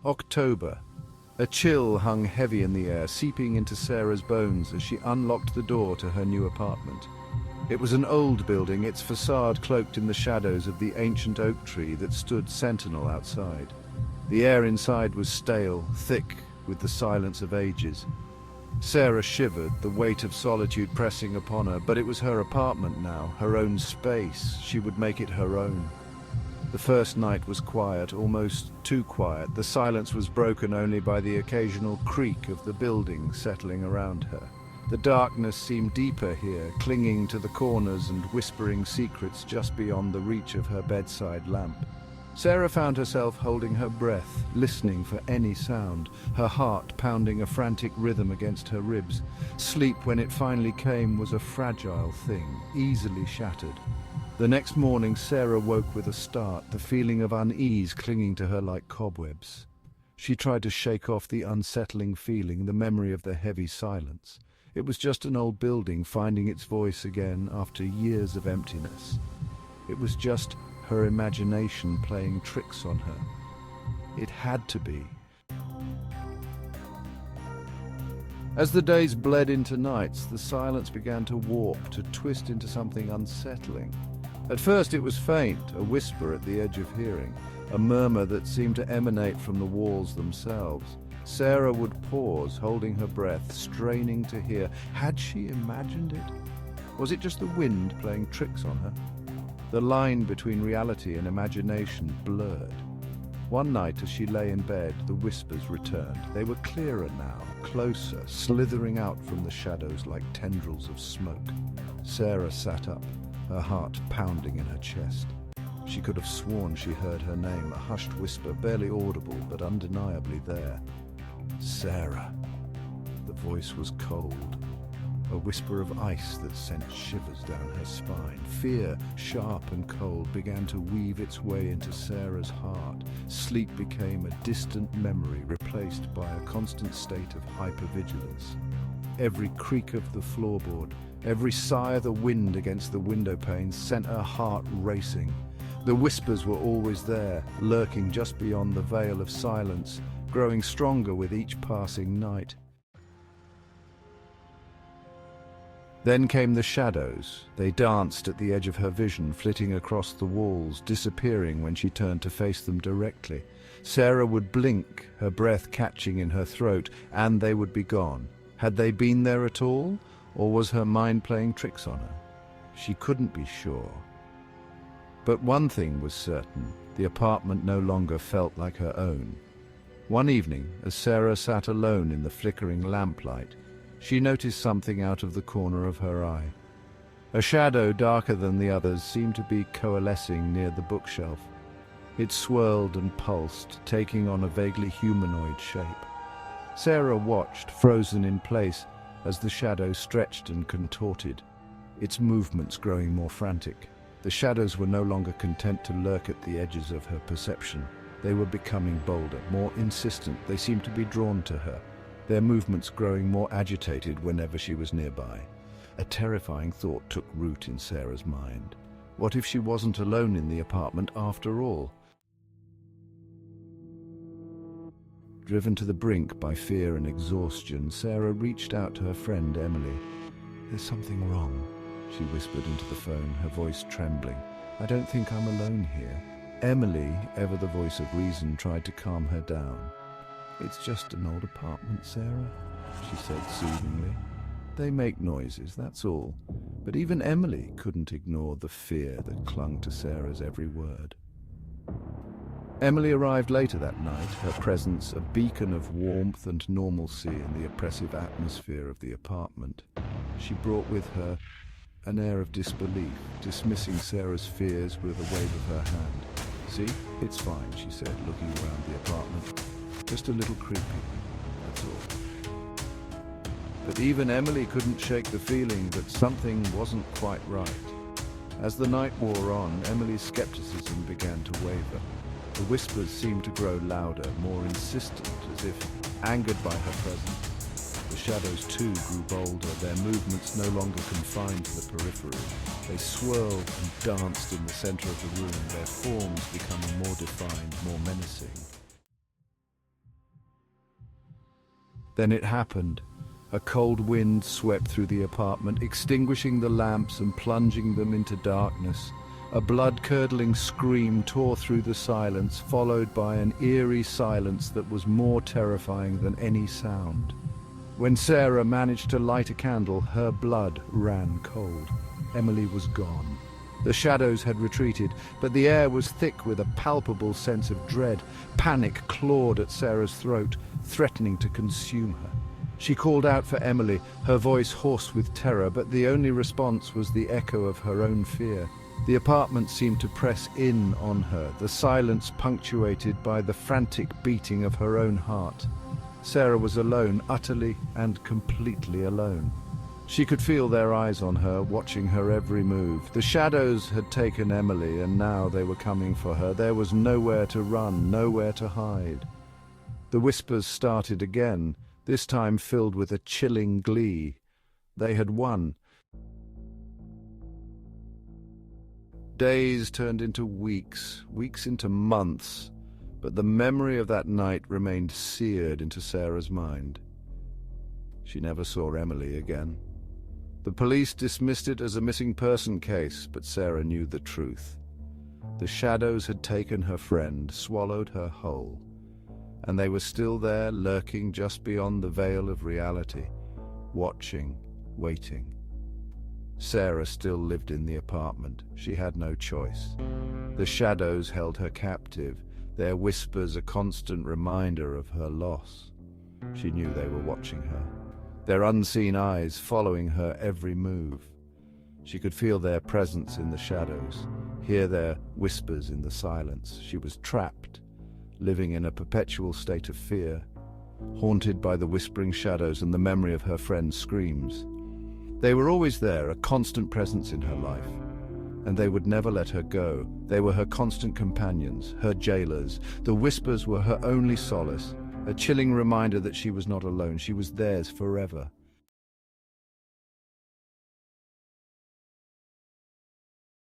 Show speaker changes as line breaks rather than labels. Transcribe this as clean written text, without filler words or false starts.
October. A chill hung heavy in the air, seeping into Sarah's bones as she unlocked the door to her new apartment. It was an old building, its facade cloaked in the shadows of the ancient oak tree that stood sentinel outside. The air inside was stale, thick with the silence of ages. Sarah shivered, the weight of solitude pressing upon her, but it was her apartment now, her own space. She would make it her own. The first night was quiet, almost too quiet. The silence was broken only by the occasional creak of the building settling around her. The darkness seemed deeper here, clinging to the corners and whispering secrets just beyond the reach of her bedside lamp. Sarah found herself holding her breath, listening for any sound, her heart pounding a frantic rhythm against her ribs. Sleep, when it finally came, was a fragile thing, easily shattered. The next morning, Sarah woke with a start, the feeling of unease clinging to her like cobwebs. She tried to shake off the unsettling feeling, the memory of the heavy silence. It was just an old building finding its voice again after years of emptiness. It was just her imagination playing tricks on her. It had to be. As the days bled into nights, the silence began to warp, to twist into something unsettling. At first it was faint, a whisper at the edge of hearing, a murmur that seemed to emanate from the walls themselves. Sarah would pause, holding her breath, straining to hear. Had she imagined it? Was it just the wind playing tricks on her? The line between reality and imagination blurred. One night as she lay in bed, the whispers returned. They were clearer now, closer, slithering out from the shadows like tendrils of smoke. Sarah sat up, her heart pounding in her chest. She could have sworn she heard her name, a hushed whisper, barely audible but undeniably there. Sarah. The voice was cold, a whisper of ice that sent shivers down her spine. Fear, sharp and cold, began to weave its way into Sarah's heart. Sleep became a distant memory, replaced by a constant state of hypervigilance. Every creak of the floorboard, every sigh of the wind against the window panes sent her heart racing. The whispers were always there, lurking just beyond the veil of silence, growing stronger with each passing night. Then came the shadows. They danced at the edge of her vision, flitting across the walls, disappearing when she turned to face them directly. Sarah would blink, her breath catching in her throat, and they would be gone. Had they been there at all, or was her mind playing tricks on her? She couldn't be sure. But one thing was certain, the apartment no longer felt like her own. One evening, as Sarah sat alone in the flickering lamplight, she noticed something out of the corner of her eye. A shadow darker than the others seemed to be coalescing near the bookshelf. It swirled and pulsed, taking on a vaguely humanoid shape. Sarah watched, frozen in place, as the shadow stretched and contorted, its movements growing more frantic. The shadows were no longer content to lurk at the edges of her perception. They were becoming bolder, more insistent. They seemed to be drawn to her, their movements growing more agitated whenever she was nearby. A terrifying thought took root in Sarah's mind. What if she wasn't alone in the apartment after all? Driven to the brink by fear and exhaustion, Sarah reached out to her friend Emily. "There's something wrong," she whispered into the phone, her voice trembling. "I don't think I'm alone here." Emily, ever the voice of reason, tried to calm her down. "It's just an old apartment, Sarah," she said soothingly. "They make noises, that's all." But even Emily couldn't ignore the fear that clung to Sarah's every word. Emily arrived later that night, her presence a beacon of warmth and normalcy in the oppressive atmosphere of the apartment. She brought with her an air of disbelief, dismissing Sarah's fears with a wave of her hand. "See, it's fine," she said, looking around the apartment. "Just a little creepy, that's all." But even Emily couldn't shake the feeling that something wasn't quite right. As the night wore on, Emily's skepticism began to waver. The whispers seemed to grow louder, more insistent, as if angered by her presence. The shadows too grew bolder, their movements no longer confined to the periphery. They swirled and danced in the center of the room, their forms becoming more defined, more menacing. Then it happened. A cold wind swept through the apartment, extinguishing the lamps and plunging them into darkness. A blood-curdling scream tore through the silence, followed by an eerie silence that was more terrifying than any sound. When Sarah managed to light a candle, her blood ran cold. Emily was gone. The shadows had retreated, but the air was thick with a palpable sense of dread. Panic clawed at Sarah's throat, threatening to consume her. She called out for Emily, her voice hoarse with terror, but the only response was the echo of her own fear. The apartment seemed to press in on her, the silence punctuated by the frantic beating of her own heart. Sarah was alone, utterly and completely alone. She could feel their eyes on her, watching her every move. The shadows had taken Emily, and now they were coming for her. There was nowhere to run, nowhere to hide. The whispers started again, this time filled with a chilling glee. They had won. Days turned into weeks, weeks into months, but the memory of that night remained seared into Sarah's mind. She never saw Emily again. The police dismissed it as a missing person case, but Sarah knew the truth. The shadows had taken her friend, swallowed her whole, and they were still there, lurking just beyond the veil of reality, watching, waiting. Sarah still lived in the apartment. She had no choice. The shadows held her captive, their whispers a constant reminder of her loss. She knew they were watching her, their unseen eyes following her every move. She could feel their presence in the shadows, hear their whispers in the silence. She was trapped, living in a perpetual state of fear, haunted by the whispering shadows and the memory of her friend's screams. They were always there, a constant presence in her life, and they would never let her go. They were her constant companions, her jailers. The whispers were her only solace, a chilling reminder that she was not alone. She was theirs forever.